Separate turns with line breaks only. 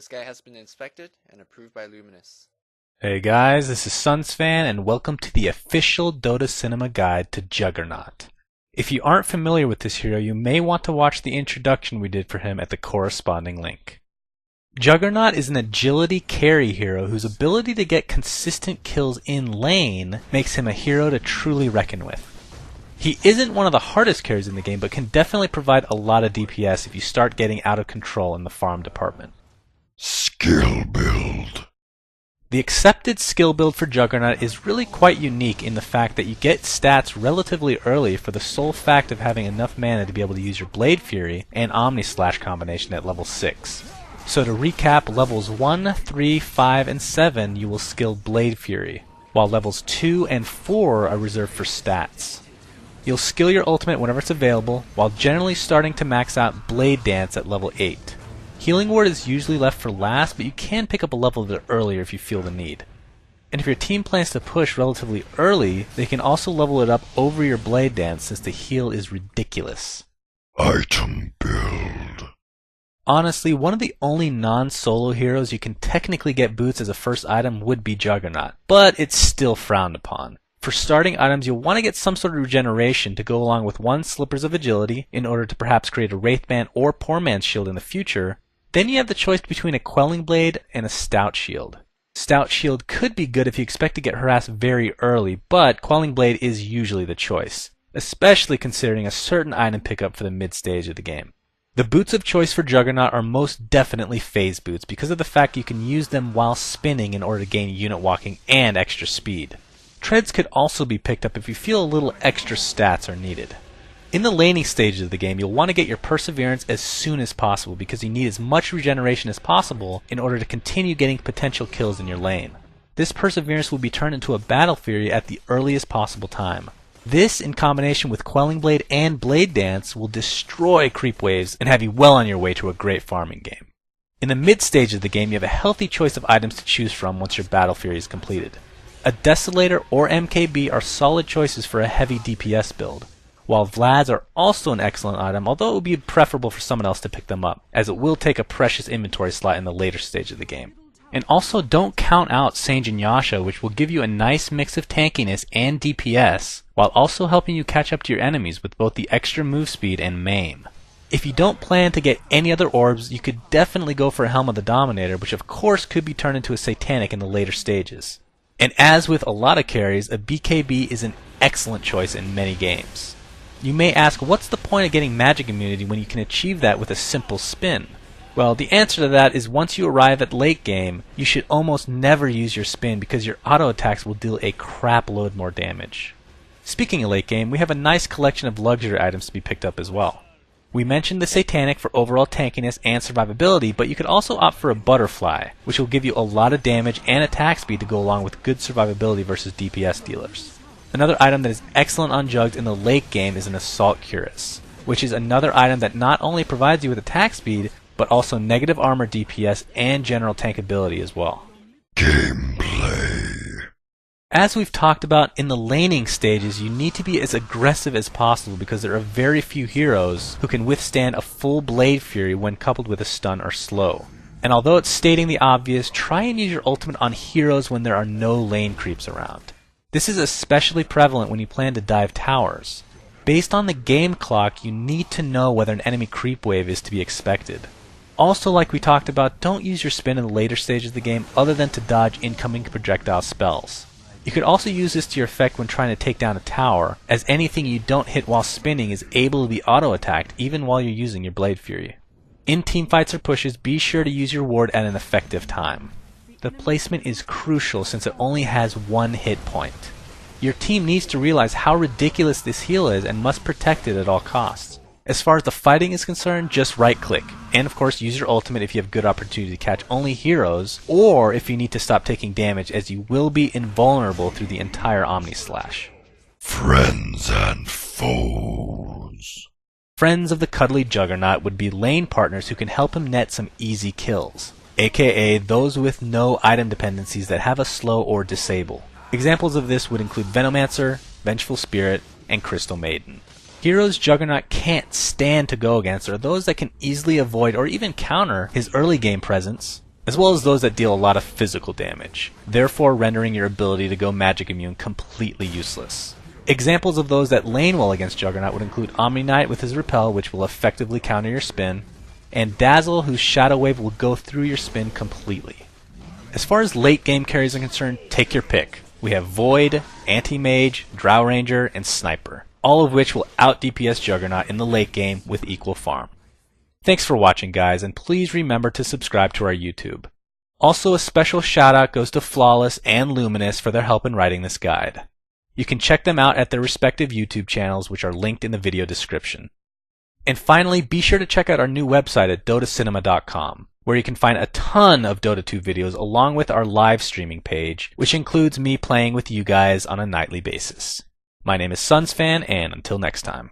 This guy has been inspected and approved by Luminous.
Hey guys, this is Sunsfan and welcome to the official Dota Cinema Guide to Juggernaut. If you aren't familiar with this hero, you may want to watch the introduction we did for him at the corresponding link. Juggernaut is an agility carry hero whose ability to get consistent kills in lane makes him a hero to truly reckon with. He isn't one of the hardest carries in the game, but can definitely provide a lot of DPS if you start getting out of control in the farm department.
Skill build.
The accepted skill build for Juggernaut is really quite unique in the fact that you get stats relatively early for the sole fact of having enough mana to be able to use your Blade Fury and Omni Slash combination at level 6. So to recap, levels 1, 3, 5, and 7 you will skill Blade Fury, while levels 2 and 4 are reserved for stats. You'll skill your ultimate whenever it's available, while generally starting to max out Blade Dance at level 8. Healing Ward is usually left for last, but you can pick up a level bit earlier if you feel the need. And if your team plans to push relatively early, they can also level it up over your Blade Dance since the heal is ridiculous.
Item build.
Honestly, one of the only non-solo heroes you can technically get boots as a first item would be Juggernaut, but it's still frowned upon. For starting items, you'll want to get some sort of regeneration to go along with 1 Slippers of Agility in order to perhaps create a Wraithband or Poor Man's Shield in the future. Then you have the choice between a Quelling Blade and a Stout Shield. Stout Shield could be good if you expect to get harassed very early, but Quelling Blade is usually the choice, especially considering a certain item pickup for the mid-stage of the game. The boots of choice for Juggernaut are most definitely phase boots because of the fact you can use them while spinning in order to gain unit walking and extra speed. Treads could also be picked up if you feel a little extra stats are needed. In the laning stages of the game, you'll want to get your Perseverance as soon as possible because you need as much regeneration as possible in order to continue getting potential kills in your lane. This Perseverance will be turned into a Battle Fury at the earliest possible time. This, in combination with Quelling Blade and Blade Dance, will destroy creep waves and have you well on your way to a great farming game. In the mid stage of the game, you have a healthy choice of items to choose from once your Battle Fury is completed. A Desolator or MKB are solid choices for a heavy DPS build, while Vlads are also an excellent item, although it would be preferable for someone else to pick them up, as it will take a precious inventory slot in the later stage of the game. And also don't count out Sange and Yasha, which will give you a nice mix of tankiness and DPS, while also helping you catch up to your enemies with both the extra move speed and maim. If you don't plan to get any other orbs, you could definitely go for a Helm of the Dominator, which of course could be turned into a Satanic in the later stages. And as with a lot of carries, a BKB is an excellent choice in many games. You may ask, what's the point of getting magic immunity when you can achieve that with a simple spin? Well, the answer to that is once you arrive at late game, you should almost never use your spin because your auto attacks will deal a crap load more damage. Speaking of late game, we have a nice collection of luxury items to be picked up as well. We mentioned the Satanic for overall tankiness and survivability, but you could also opt for a Butterfly, which will give you a lot of damage and attack speed to go along with good survivability versus DPS dealers. Another item that is excellent on Jugs in the late game is an Assault Cuirass, which is another item that not only provides you with attack speed, but also negative armor DPS and general tankability as well.
Gameplay.
As we've talked about, in the laning stages, you need to be as aggressive as possible because there are very few heroes who can withstand a full Blade Fury when coupled with a stun or slow. And although it's stating the obvious, try and use your ultimate on heroes when there are no lane creeps around. This is especially prevalent when you plan to dive towers. Based on the game clock, you need to know whether an enemy creep wave is to be expected. Also, like we talked about, don't use your spin in the later stages of the game other than to dodge incoming projectile spells. You could also use this to your effect when trying to take down a tower, as anything you don't hit while spinning is able to be auto-attacked even while you're using your Blade Fury. In teamfights or pushes, be sure to use your ward at an effective time. The placement is crucial since it only has 1 hit point. Your team needs to realize how ridiculous this heal is and must protect it at all costs. As far as the fighting is concerned, just right-click, and of course use your ultimate if you have good opportunity to catch only heroes, or if you need to stop taking damage, as you will be invulnerable through the entire Omni Slash.
Friends and foes.
Friends of the cuddly Juggernaut would be lane partners who can help him net some easy kills, aka those with no item dependencies that have a slow or disable. Examples of this would include Venomancer, Vengeful Spirit, and Crystal Maiden. Heroes Juggernaut can't stand to go against are those that can easily avoid or even counter his early game presence, as well as those that deal a lot of physical damage, therefore rendering your ability to go magic immune completely useless. Examples of those that lane well against Juggernaut would include Omni Knight with his Repel, which will effectively counter your spin, and Dazzle, whose Shadow Wave will go through your spin completely. As far as late game carries are concerned, take your pick. We have Void, Anti-Mage, Drow Ranger, and Sniper, all of which will out-DPS Juggernaut in the late game with equal farm. Thanks for watching, guys, and please remember to subscribe to our YouTube. Also, a special shout out goes to Flawless and Luminous for their help in writing this guide. You can check them out at their respective YouTube channels, which are linked in the video description. And finally, be sure to check out our new website at dotacinema.com, where you can find a ton of Dota 2 videos along with our live streaming page, which includes me playing with you guys on a nightly basis. My name is Sunsfan, and until next time.